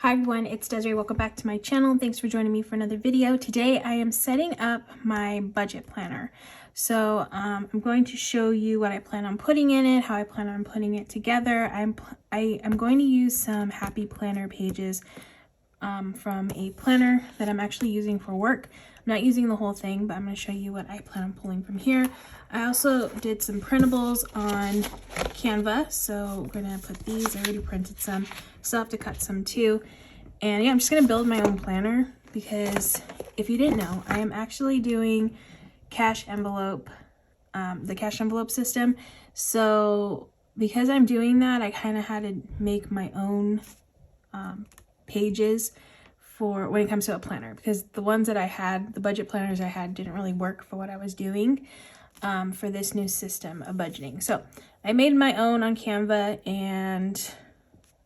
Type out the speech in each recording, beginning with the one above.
Hi everyone, it's Desiree. Welcome back to my channel. Thanks for joining me for another video. Today I am setting up my budget planner. So I'm going to show you what I plan on putting in it, how I plan on putting it together. I'm going to use some happy planner pages from a planner that I'm actually using for work. I'm not using the whole thing, but I'm going to show you what I plan on pulling from here. I also did some printables on Canva, so we're going to put these. I already printed some. Still have to cut some too. And yeah, I'm just going to build my own planner because if you didn't know, I am actually doing cash envelope, the cash envelope system. So because I'm doing that, I kind of had to make my own pages for when it comes to a planner, because the ones that I had, the budget planners I had, didn't really work for what I was doing for this new system of budgeting. So I made my own on Canva, and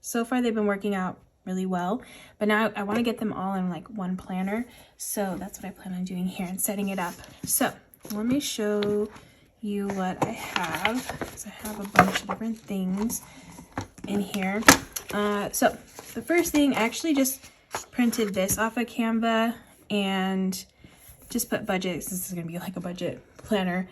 so far they've been working out really well, but now I want to get them all in like one planner. So that's what I plan on doing here and setting it up. So let me show you what I have, because I have a bunch of different things in here. So the first thing, I actually just printed this off of Canva and just put budget. This is going to be like a budget planner.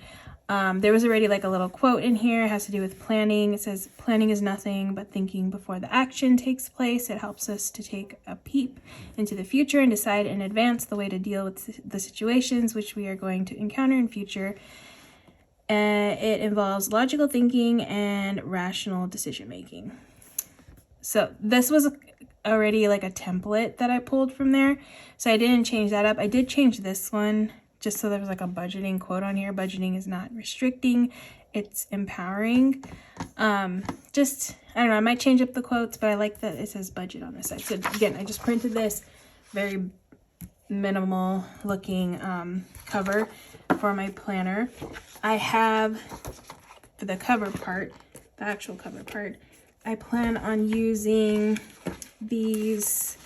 There was already like a little quote in here. It has to do with planning. It says, planning is nothing but thinking before the action takes place. It helps us to take a peep into the future and decide in advance the way to deal with the situations which we are going to encounter in future. It involves logical thinking and rational decision making. So this was already like a template that I pulled from there, so I didn't change that up. I did change this one just so there was like a budgeting quote on here. Budgeting is not restricting, it's empowering. Just, I don't know, I might change up the quotes, but I like that it says budget on this side. So again, I just printed this very minimal looking cover for my planner. I have, for the cover part, the actual cover part, I plan on using these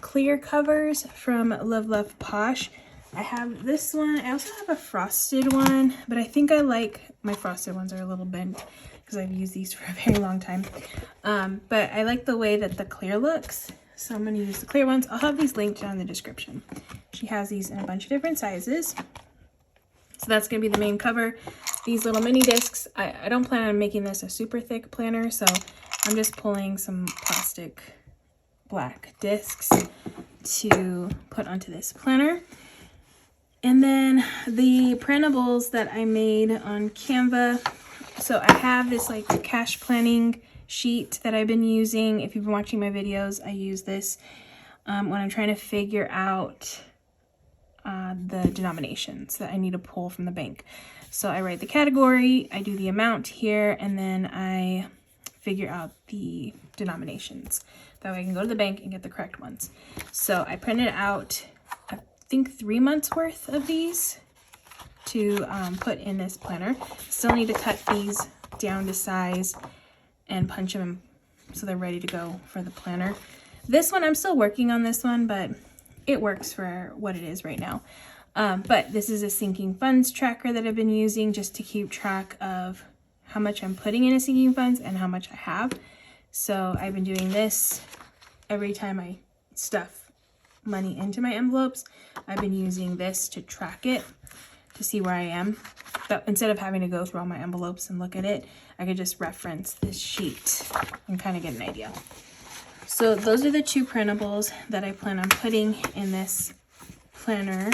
clear covers from Love Posh. I have this one. I also have a frosted one, but I think I like my frosted ones are a little bent because I've used these for a very long time. But I like the way that the clear looks, so I'm going to use the clear ones. I'll have these linked down in the description. She has these in a bunch of different sizes. So that's going to be the main cover. These little mini discs, I don't plan on making this a super thick planner, so I'm just pulling some plastic black discs to put onto this planner. And then the printables that I made on Canva. So I have this like cash planning sheet that I've been using. If you've been watching my videos, I use this when I'm trying to figure out the denominations that I need to pull from the bank. So I write the category, I do the amount here, and then I figure out the denominations. That way I can go to the bank and get the correct ones. So I printed out, I think 3 months worth of these to put in this planner. Still need to cut these down to size and punch them so they're ready to go for the planner. This one, I'm still working on this one, but it works for what it is right now. But this is a sinking funds tracker that I've been using just to keep track of how much I'm putting in a sinking funds and how much I have. So I've been doing this every time I stuff money into my envelopes. I've been using this to track it, to see where I am. But instead of having to go through all my envelopes and look at it, I could just reference this sheet and kind of get an idea. So those are the two printables that I plan on putting in this planner,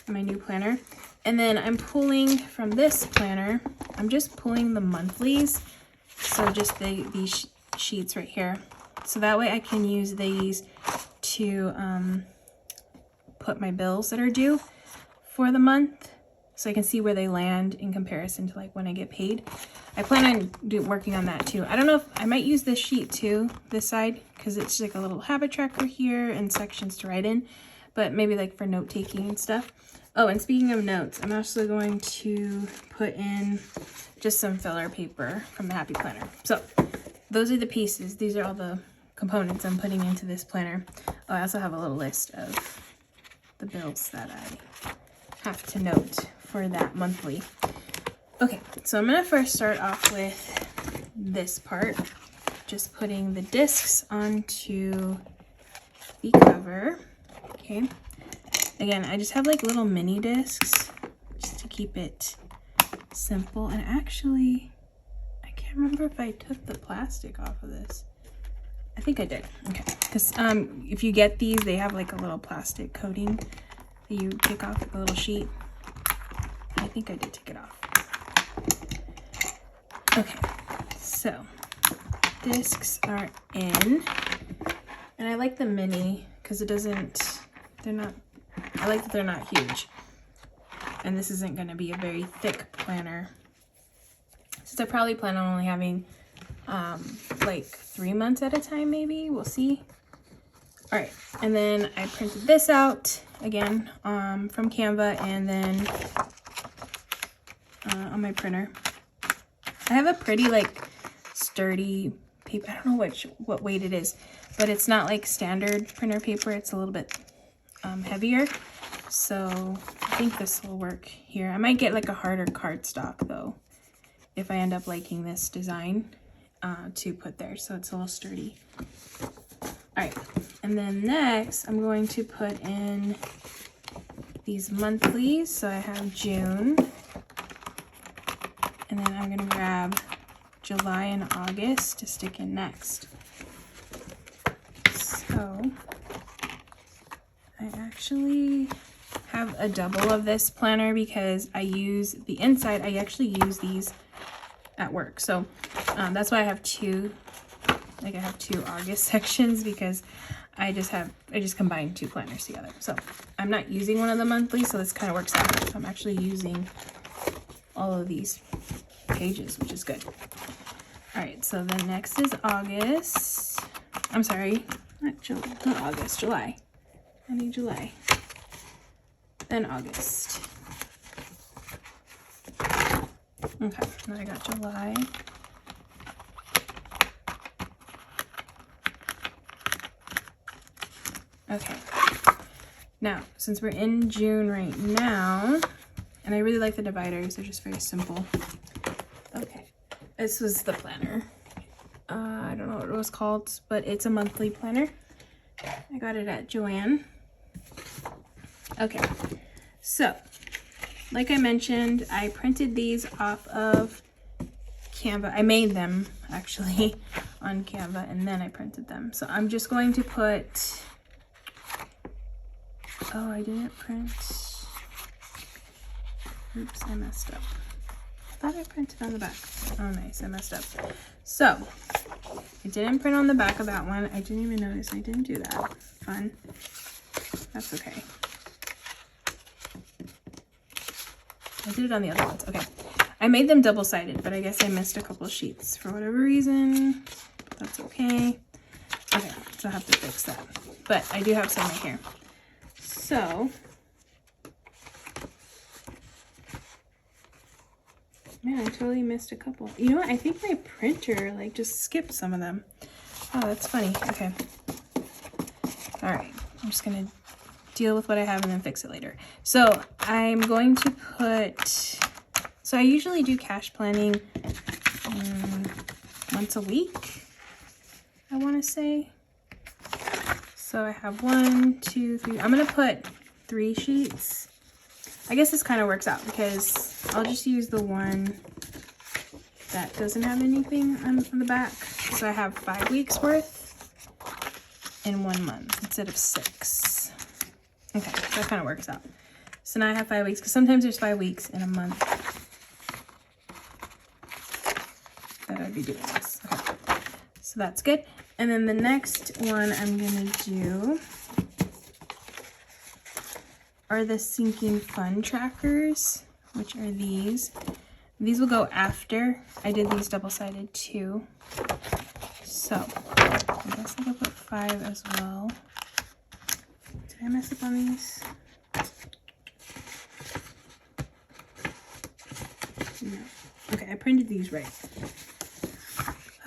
my new planner. And then I'm pulling from this planner, I'm just pulling the monthlies. So just these sheets right here. So that way I can use these to put my bills that are due for the month, so I can see where they land in comparison to like when I get paid. I plan on working on that too. I don't know if I might use this sheet too, this side, because it's like a little habit tracker here and sections to write in, but maybe like for note taking and stuff. Oh, and speaking of notes, I'm also going to put in just some filler paper from the Happy Planner. So those are the pieces. These are all the components I'm putting into this planner. Oh, I also have a little list of the bills that I have to note for that monthly. Okay, so I'm gonna first start off with this part, just putting the discs onto the cover. Okay. Again, I just have like little mini discs just to keep it simple. And actually, I can't remember if I took the plastic off of this. I think I did. Okay. Because if you get these, they have like a little plastic coating that you take off, like a little sheet. I think I did take it off. Okay. So discs are in. And I like the mini because it doesn't, I like that they're not huge. And this isn't going to be a very thick planner. Since I probably plan on only having like 3 months at a time, maybe. We'll see. All right. And then I printed this out again from Canva and then on my printer. I have a pretty like sturdy paper. I don't know what weight it is, but it's not like standard printer paper. It's a little bit heavier. So I think this will work here. I might get like a harder cardstock though, if I end up liking this design to put there. So it's a little sturdy. All right. And then next I'm going to put in these monthlies. So I have June. And then I'm gonna grab July and August to stick in next. So I actually have a double of this planner because I use the inside. I actually use these at work. So that's why I have two, like I have two August sections because I just combined two planners together. So I'm not using one of the monthly, so this kind of works out. So I'm actually using all of these pages, which is good. All right, so the next is August. I'm sorry, not August, July. I need July. Then August. Okay, now I got July. Okay. Now, since we're in June right now, and I really like the dividers, they're just very simple. Okay, this was the planner. I don't know what it was called, but it's a monthly planner. I got it at Joann. Okay, so like I mentioned, I printed these off of Canva. I made them actually on Canva and then I printed them. So I'm just going to put, oh, I didn't print. Oops, I messed up. I thought I printed on the back. Oh, nice, I messed up. So, I didn't print on the back of that one. I didn't even notice I didn't do that. Fun. That's okay. I did it on the other ones. Okay. I made them double-sided, but I guess I missed a couple sheets for whatever reason. That's okay. Okay, so I have to fix that. But I do have some right here. So, man, I totally missed a couple. You know what? I think my printer like just skipped some of them. Oh, that's funny. Okay. All right. I'm just going to deal with what I have and then fix it later. So I'm going to put, so I usually do cash planning once a week, I want to say. So I have 1, 2, 3. I'm going to put 3 sheets. I guess this kind of works out because I'll just use the one that doesn't have anything on the back. So I have 5 weeks worth in 1 month instead of 6. Okay, so that kind of works out. So now I have 5 weeks because sometimes there's 5 weeks in a month that I'd be doing this. Okay, so that's good. And then the next one I'm gonna do are the Sinking Fun trackers, which are these. These will go after. I did these double-sided too. So I guess I could put 5 as well. Did I mess up on these? No. Okay, I printed these right.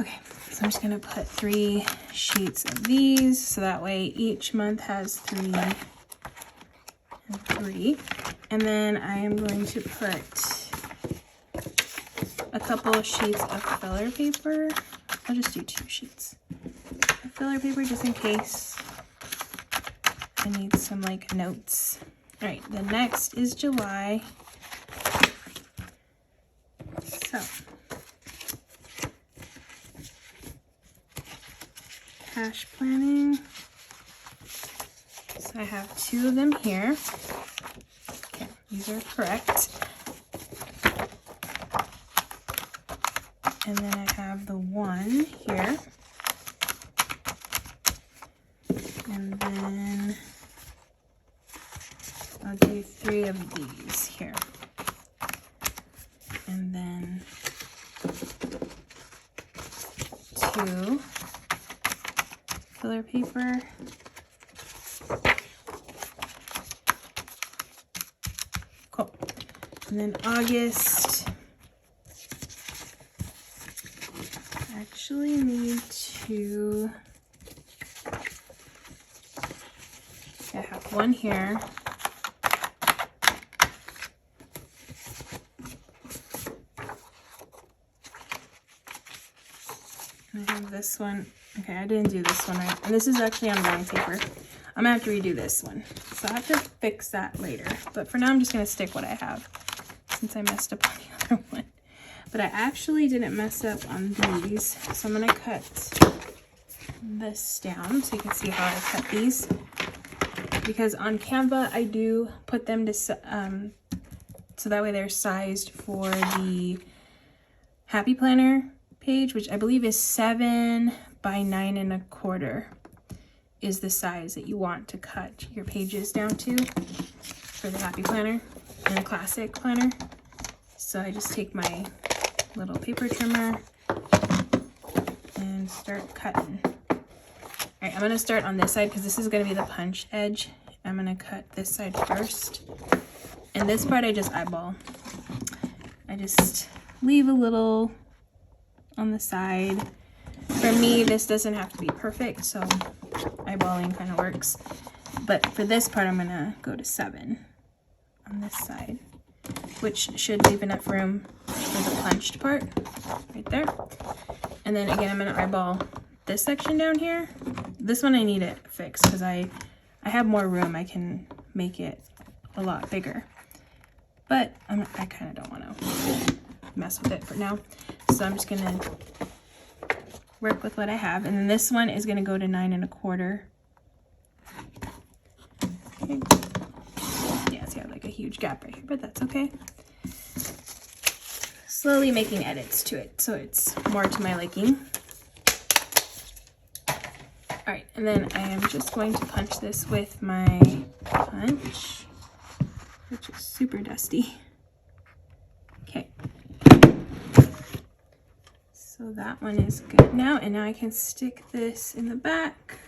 Okay, so I'm just gonna put 3 sheets of these, so that way each month has 3 and 3. And then I am going to put a couple of sheets of filler paper I'll just do 2 sheets of filler paper just in case I need some like notes. All right, the next is July. So cash planning. So I have 2 of them here. Okay, these are correct. And then I have the 1 here. And then I'll do 3 of these here. And then 2 filler paper. Cool. And then August, I actually need to, I have 1 here. I have this one. Okay, I didn't do this one right. And this is actually on brown paper. I'm gonna have to redo this one. So I'll have to fix that later. But for now, I'm just gonna stick what I have since I messed up on the other one. But I actually didn't mess up on these. So I'm gonna cut this down so you can see how I cut these. Because on Canva, I do put them to, so that way they're sized for the Happy Planner page, which I believe is 7 by 9 1/4 is the size that you want to cut your pages down to for the Happy Planner and the Classic Planner. So I just take my little paper trimmer and start cutting. All right, I'm gonna start on this side because this is gonna be the punch edge. I'm gonna cut this side first. And this part I just eyeball. I just leave a little on the side. For me, this doesn't have to be perfect, so eyeballing kind of works. But for this part, I'm gonna go to 7 on this side, which should leave enough room for the punched part right there. And then again, I'm gonna eyeball this section down here. This one I need it fixed because I have more room. I can make it a lot bigger, but I kind of don't want to mess with it for now. So I'm just gonna work with what I have. And then this one is gonna go to 9 1/4. Okay. Yeah, see I have like a huge gap right here, but that's okay. Slowly making edits to it so it's more to my liking. All right, and then I am just going to punch this with my punch, which is super dusty. Okay. So that one is good now, and now I can stick this in the back.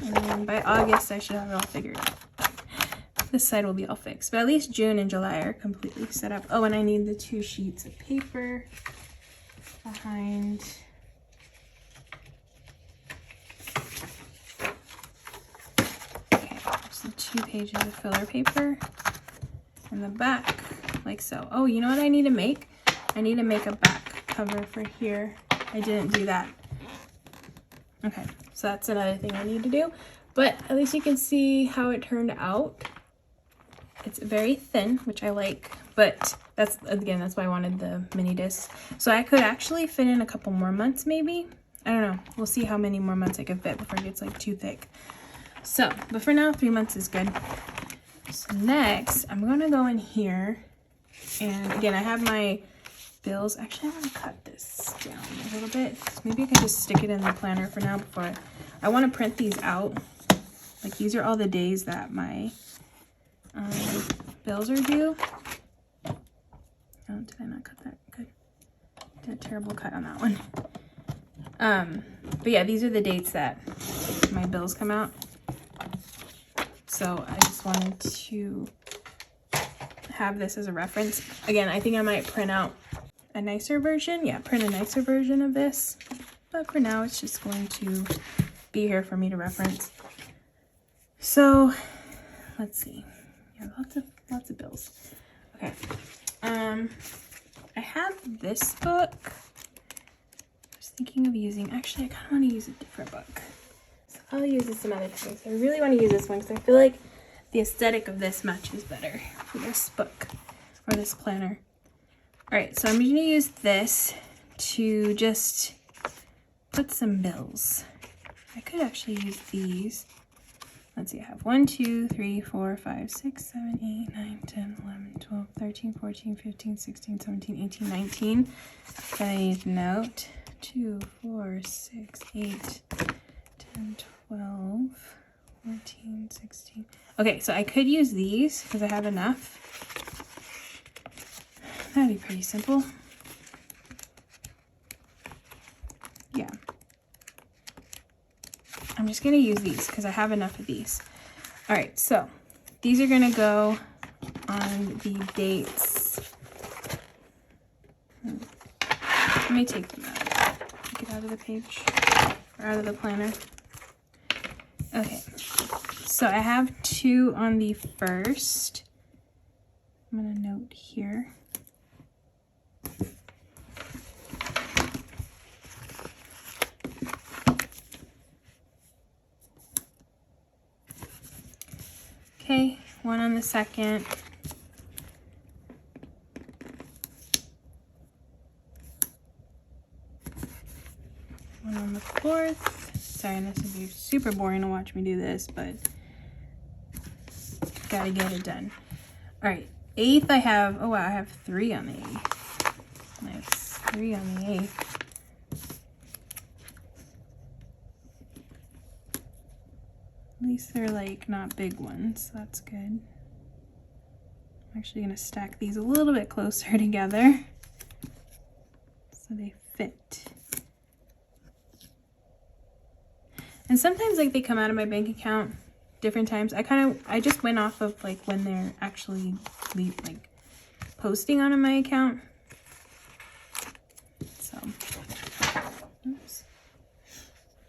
And then by August, I should have it all figured out. This side will be all fixed, but at least June and July are completely set up. Oh, and I need the 2 sheets of paper behind. Okay, so 2 pages of filler paper in the back, like so. Oh, you know what I need to make? I need to make a back cover for here. I didn't do that. Okay, so that's another thing I need to do. But at least you can see how it turned out. It's very thin, which I like, but that's why I wanted the mini disc. So I could actually fit in a couple more months maybe. I don't know. We'll see how many more months I can fit before it gets like too thick. So, but for now, 3 months is good. So next, I'm gonna go in here, and again, I have my bills. Actually, I want to cut this down a little bit. So maybe I can just stick it in the planner for now before I want to print these out. Like these are all the days that my bills are due. Oh, did I not cut that? Good. Did a terrible cut on that one. But yeah, these are the dates that my bills come out. So I just wanted to have this as a reference. Again, I think I might print out a nicer version. Yeah, print a nicer version of this. But for now, it's just going to be here for me to reference. So let's see. Yeah, lots of bills. Okay. I have this book. thinking of using, actually I kind of want to use a different book. So I'll use this some other times. I really want to use this one because I feel like the aesthetic of this matches better for this book or this planner. All right, so I'm going to use this to just put some bills. I could actually use these. Let's see, I have 1, 2, 3, 4, 5, 6, 7, 8, 9, 10, 11, 12, 13, 14, 15, 16, 17, 18, 19. Then I need to note 2, 4, 6, 8, 10, 12, 14, 16. Okay, so I could use these because I have enough. That'd be pretty simple. Yeah. I'm just gonna use these because I have enough of these. All right, so these are gonna go on the dates. Let me take them out. Take it out of the page, or out of the planner. Okay, so I have 2 on the 1st. I'm gonna note here. Okay, 1 on the 2nd. One on the 4th. Sorry, this would be super boring to watch me do this, but gotta get it done. All right, 8th I have, oh wow, I have 3 on the 8th. Nice, 3 on the 8th. At least they're like not big ones, so that's good. I'm actually gonna stack these a little bit closer together so they fit. And sometimes like they come out of my bank account different times. I just went off of like when they're actually like posting on my account. So, oops.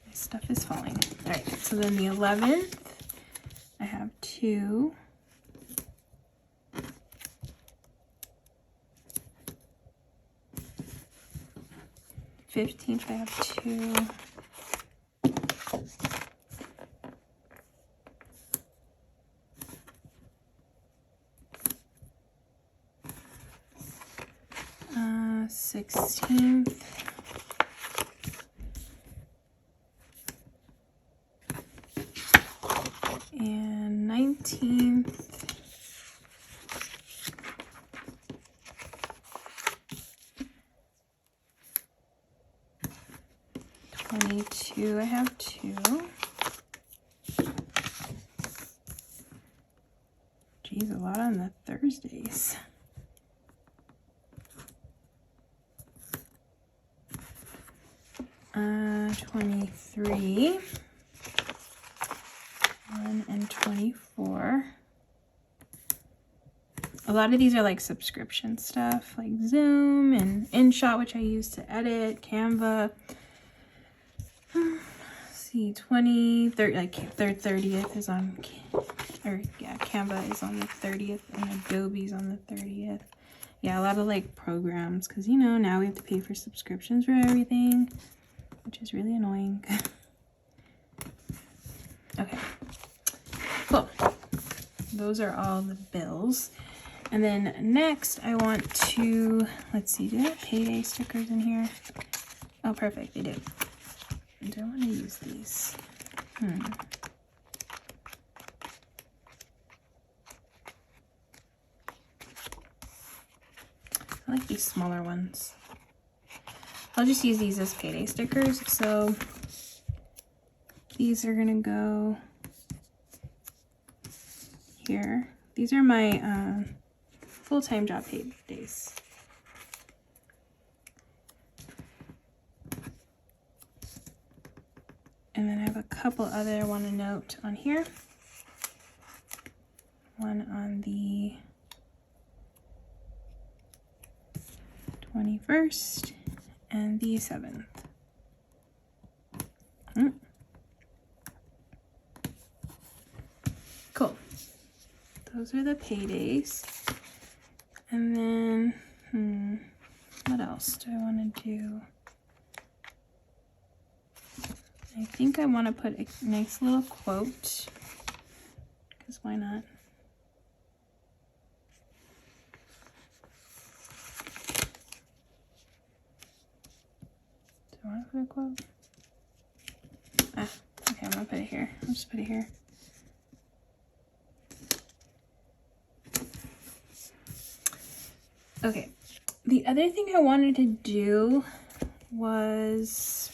My stuff is falling. All right, so then the 11th, I have 2. The 15th, I have 2. Uh, 16th. And 19th. I have 2. Geez, a lot on the Thursdays. Uh, 23. 1 and 24. A lot of these are like subscription stuff, like Zoom and InShot, which I use to edit, Canva. See, 20, 30, like their 30th is on, or yeah, Canva is on the 30th and Adobe's on the 30th. Yeah, a lot of like programs, because you know, now we have to pay for subscriptions for everything, which is really annoying. Okay, cool. Those are all the bills. And then next I want to, let's see, do they have payday stickers in here? Oh, perfect, they do. Do I want to use these? I like these smaller ones. I'll just use these as payday stickers. So these are gonna go here. These are my full-time job paid days. And then I have a couple other I want to note on here. One on the 21st and the 7th. Cool. Those are the paydays. And then, what else do I want to do? I think I want to put a nice little quote, because why not? Do I want to put a quote? Ah, okay, I'm going to put it here. I'll just put it here. Okay, the other thing I wanted to do was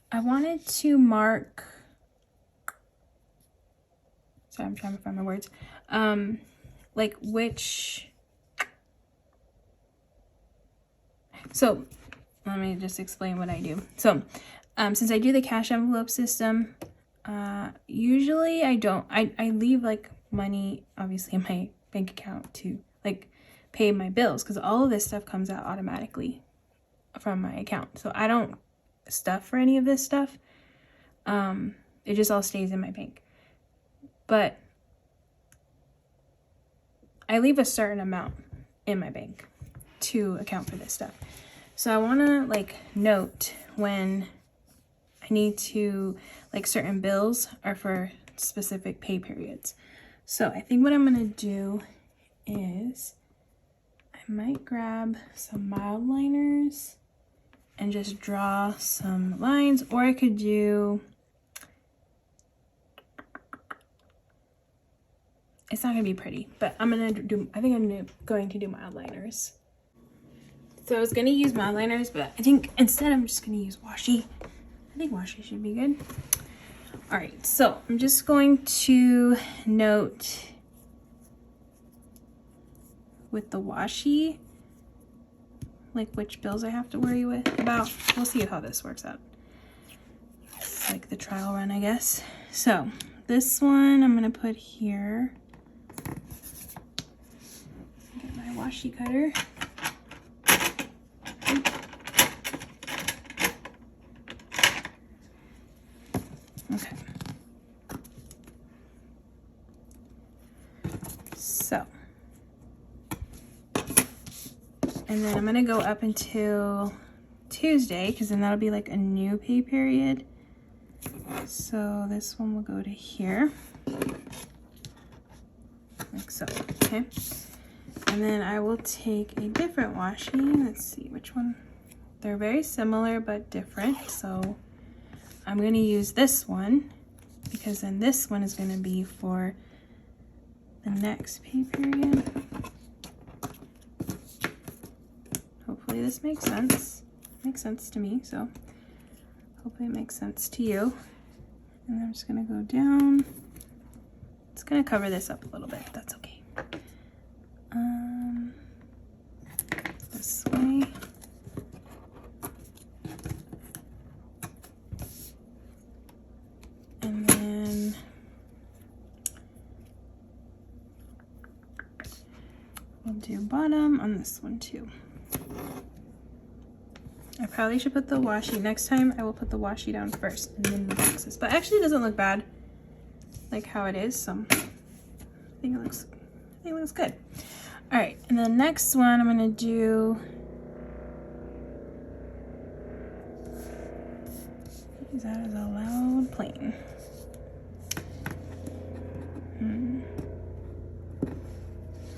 I wanted to mark, sorry, I'm trying to find my words, like which, so let me just explain what I do. So since I do the cash envelope system, usually I leave like money obviously in my bank account to like pay my bills, because all of this stuff comes out automatically from my account. So I don't stuff for any of this stuff. It just all stays in my bank. But I leave a certain amount in my bank to account for this stuff. So I want to like note when I need to, like, certain bills are for specific pay periods. So I think what I'm going to do is I might grab some mild liners and just draw some lines, or I could do, it's not gonna be pretty, but I think I'm going to do mild liners. So I was gonna use mild liners, but I think instead I'm just gonna use washi. I think washi should be good. All right, so I'm just going to note with the washi, like which bills I have to worry about. We'll see how this works out. It's like the trial run, I guess. So this one I'm gonna put here. Get my washi cutter. Okay. So, and then I'm gonna go up until Tuesday, because then that'll be like a new pay period. So this one will go to here, like so, okay? And then I will take a different washi. Let's see which one. They're very similar but different. So I'm gonna use this one, because then this one is gonna be for the next pay period. Hopefully this makes sense. Makes sense to me, so hopefully it makes sense to you. And I'm just gonna go down. It's gonna cover this up a little bit, but that's okay. This way. And then we'll do bottom on this one too. I probably should put the washi. Next time I will put the washi down first and then the boxes. But actually it doesn't look bad like how it is, so I think it looks good. All right, and the next one I'm gonna do, use that as a loud plane.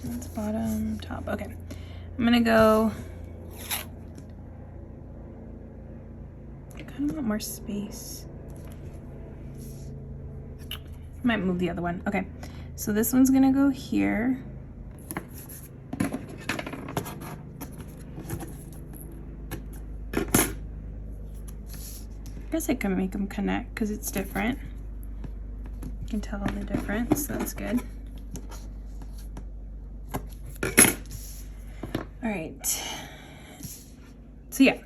That's bottom, top, okay. I'm gonna go, I kind of want more space. I might move the other one, okay. So this one's gonna go here. I guess I can make them connect because it's different. You can tell the difference, so that's good. All right. So yeah.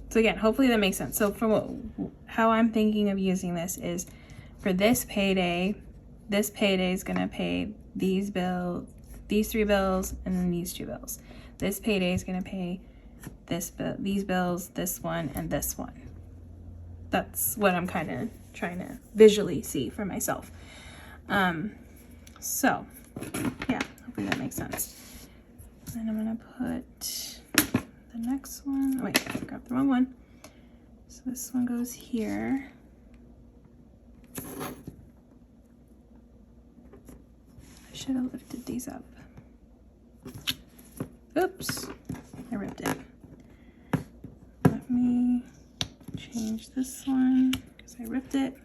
So again, hopefully that makes sense. So from how I'm thinking of using this is for this payday is gonna pay these bills, these 3 bills, and then these 2 bills. This payday is gonna pay this bill, these bills, this one, and this one. That's what I'm kind of trying to visually see for myself. So yeah, hopefully that makes sense. And I'm gonna put the next one. Oh, wait, I grabbed the wrong one. So this one goes here. I should have lifted these up. Oops, I ripped it. Let me change this one because I ripped it.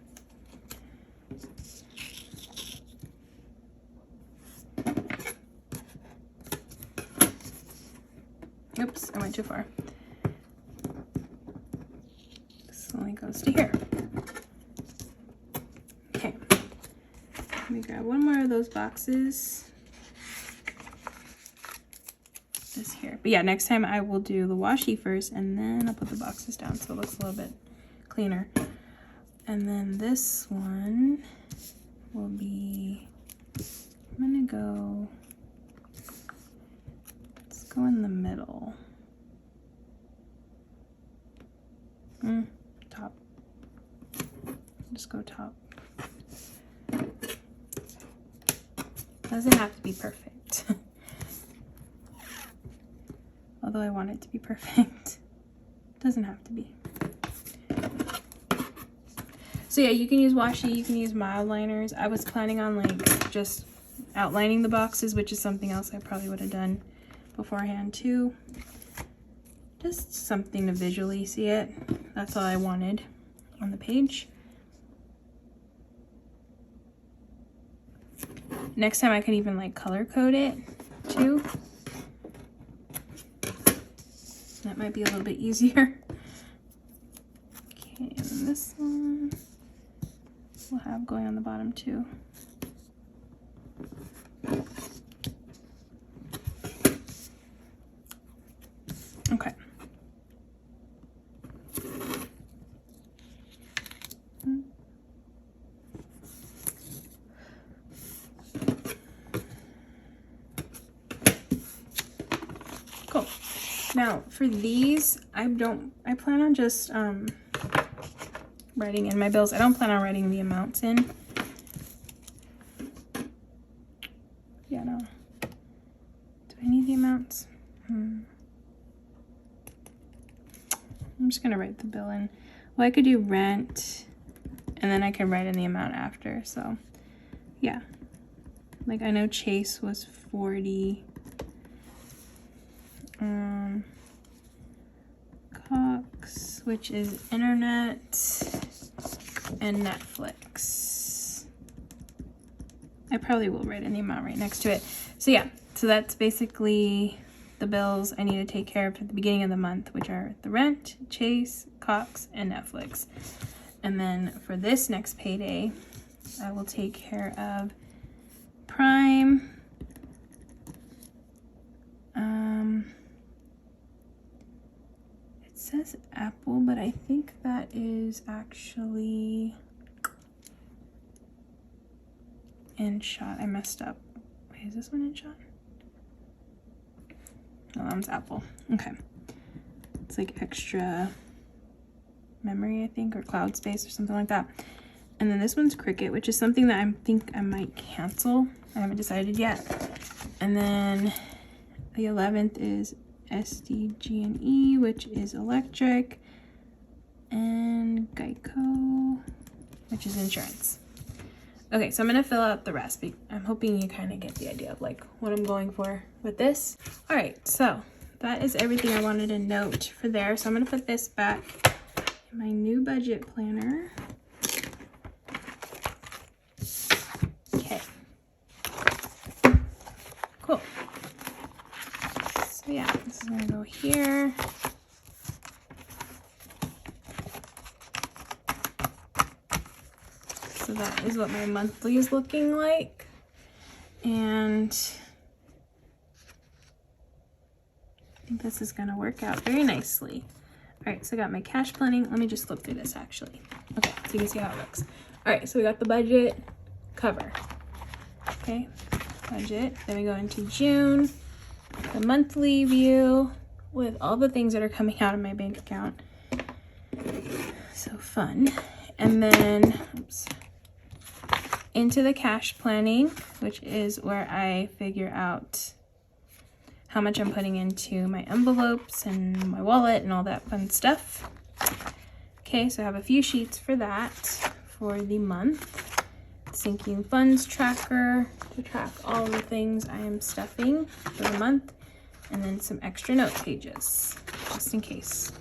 Oops, I went too far. This only goes to here. Okay, let me grab one more of those boxes. This here. But yeah, next time I will do the washi first and then I'll put the boxes down so it looks a little bit cleaner. And then this one will be, I'm gonna go, let's go in the middle. Top. Just go top. Doesn't have to be perfect. Although I want it to be perfect. Doesn't have to be. So yeah, you can use washi, you can use mild liners. I was planning on like just outlining the boxes, which is something else I probably would have done beforehand too. Just something to visually see it. That's all I wanted on the page. Next time I can even like color code it too. That might be a little bit easier. Okay, and then this one we'll have going on the bottom too. Okay. Cool. Now for these, I plan on just writing in my bills. I don't plan on writing the amounts in. Yeah, no. Do I need the amounts? I'm just gonna write the bill in. Well, I could do rent and then I can write in the amount after. So yeah, like I know Chase was 40. Cox, which is internet and Netflix. I probably will write in the amount right next to it. So yeah, so that's basically the bills I need to take care of at the beginning of the month, which are the rent, Chase, Cox, and Netflix. And then for this next payday, I will take care of Prime, it says Apple, but I think that is actually InShot. I messed up. Wait, is this one InShot? No, that one's Apple. Okay. It's like extra memory, I think, or cloud space or something like that. And then this one's Cricut, which is something that I think I might cancel. I haven't decided yet. And then the 11th is SDG&E, which is electric, and Geico, which is insurance. Okay, so I'm gonna fill out the rest. I'm hoping you kind of get the idea of like what I'm going for with this. All right, so that is everything I wanted to note for there. So I'm gonna put this back in my new budget planner. Okay, cool. So yeah, this is gonna go here. So that is what my monthly is looking like. And I think this is gonna work out very nicely. All right, so I got my cash planning. Let me just flip through this actually. Okay, so you can see how it looks. All right, so we got the budget cover. Okay, budget. Then we go into June, the monthly view with all the things that are coming out of my bank account. So fun. And then, oops, into the cash planning, which is where I figure out how much I'm putting into my envelopes and my wallet and all that fun stuff. Okay, so I have a few sheets for that for the month. Sinking funds tracker to track all the things I am stuffing for the month, and then some extra note pages just in case.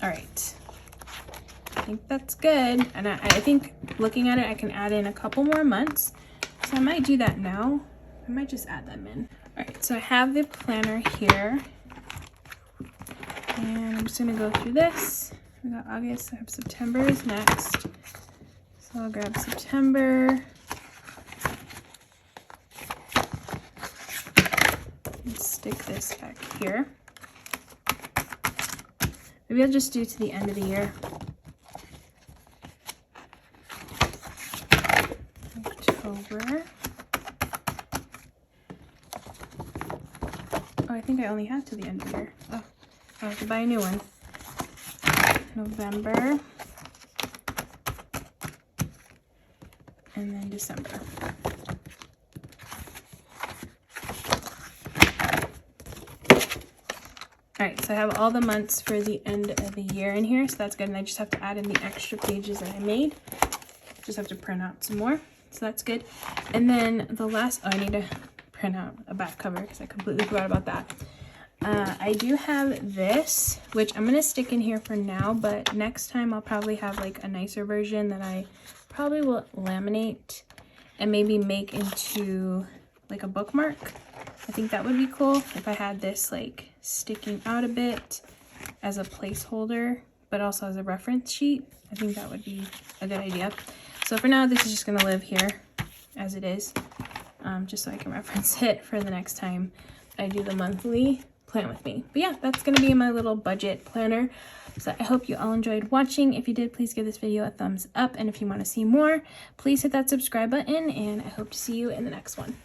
All right, I think that's good. And I think looking at it, I can add in a couple more months. So I might do that now. I might just add them in. All right, so I have the planner here. And I'm just gonna go through this. We got August, I have September is next. So I'll grab September. And stick this back here. Maybe I'll just do to the end of the year. October. Oh, I think I only have to the end of the year. Oh, I have to buy a new one. November. And then December. All right, so I have all the months for the end of the year in here, so that's good. And I just have to add in the extra pages that I made. Just have to print out some more, so that's good. And then the last, oh, I need to print out a back cover because I completely forgot about that. I do have this, which I'm gonna stick in here for now, but next time I'll probably have like a nicer version that I probably will laminate and maybe make into like a bookmark. I think that would be cool if I had this like sticking out a bit as a placeholder, but also as a reference sheet. I think that would be a good idea. So for now, this is just gonna live here as it is, just so I can reference it for the next time I do the monthly plan with me. But yeah, that's gonna be my little budget planner. So I hope you all enjoyed watching. If you did, please give this video a thumbs up. And if you want to see more, please hit that subscribe button, and I hope to see you in the next one.